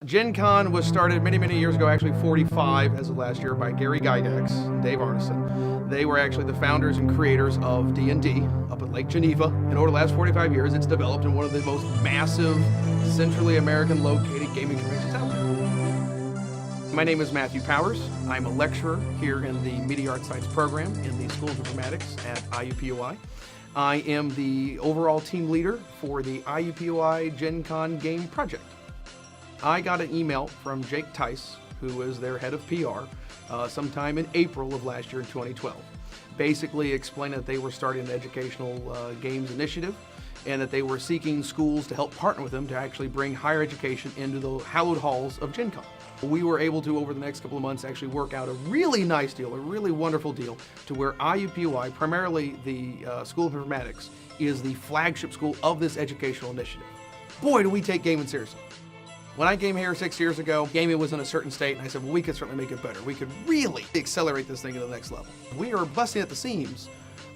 Gen Con was started many, many years ago, actually 45 as of last year, by Gary Gygax and Dave Arneson. They were actually the founders and creators of D&D up at Lake Geneva. And over the last 45 years, it's developed in one of the most massive, centrally American located gaming conventions out there. My name is Matthew Powers. I'm a lecturer here in the Media Arts Science program in the School of Informatics at IUPUI. I am the overall team leader for the IUPUI Gen Con game project. I got an email from Jake Tice, who is their head of PR, sometime in April of last year in 2012, basically explaining that they were starting an educational games initiative and that they were seeking schools to help partner with them to actually bring higher education into the hallowed halls of Gen Con. We were able to, over the next couple of months, actually work out a really nice deal, a really wonderful deal, to where IUPUI, primarily the School of Informatics, is the flagship school of this educational initiative. Boy, do we take gaming seriously. When I came here 6 years ago, gaming was in a certain state, and I said, well, we could certainly make it better. We could really accelerate this thing to the next level. We are busting at the seams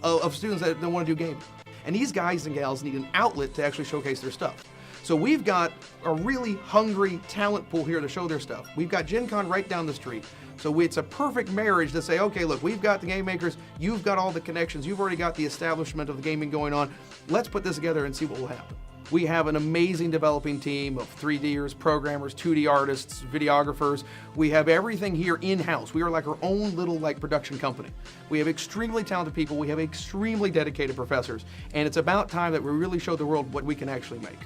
of students that don't want to do gaming. And these guys and gals need an outlet to actually showcase their stuff. So we've got a really hungry talent pool here to show their stuff. We've got Gen Con right down the street. So it's a perfect marriage to say, okay, look, we've got the game makers, you've got all the connections, you've already got the establishment of the gaming going on. Let's put this together and see what will happen. We have an amazing developing team of 3Ders, programmers, 2D artists, videographers. We have everything here in-house. We are like our own little production company. We have extremely talented people. We have extremely dedicated professors. And it's about time that we really show the world what we can actually make.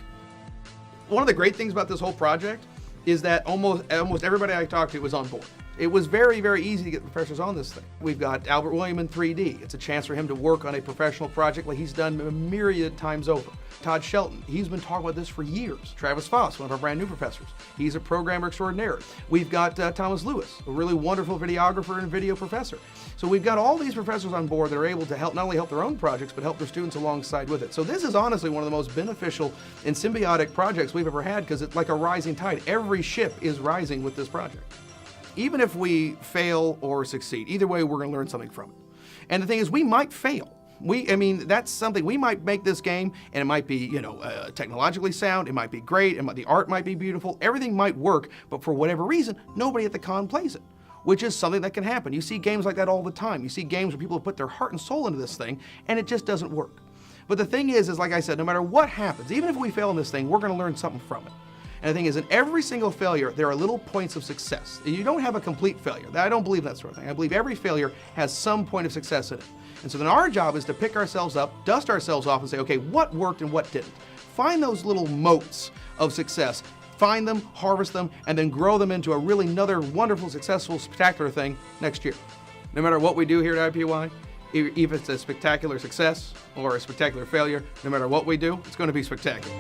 One of the great things about this whole project is that almost everybody I talked to was on board. It was very, very easy to get professors on this thing. We've got Albert William in 3D. It's a chance for him to work on a professional project like he's done a myriad times over. Todd Shelton, he's been talking about this for years. Travis Foss, one of our brand new professors. He's a programmer extraordinaire. We've got Thomas Lewis, a really wonderful videographer and video professor. So we've got all these professors on board that are able to help, not only help their own projects, but help their students alongside with it. So this is honestly one of the most beneficial and symbiotic projects we've ever had, because it's like a rising tide. Every ship is rising with this project. Even if we fail or succeed, either way, we're going to learn something from it. And the thing is, we might fail. That's something, we might make this game and it might be, technologically sound, it might be great, the art might be beautiful, everything might work, but for whatever reason, nobody at the con plays it, which is something that can happen. You see games like that all the time. You see games where people have put their heart and soul into this thing and it just doesn't work. But the thing is like I said, no matter what happens, even if we fail in this thing, we're going to learn something from it. And the thing is, in every single failure, there are little points of success. You don't have a complete failure. I don't believe that sort of thing. I believe every failure has some point of success in it. And so then our job is to pick ourselves up, dust ourselves off, and say, okay, what worked and what didn't? Find those little motes of success, find them, harvest them, and then grow them into another wonderful, successful, spectacular thing next year. No matter what we do here at IUPUI, if it's a spectacular success or a spectacular failure, no matter what we do, it's going to be spectacular.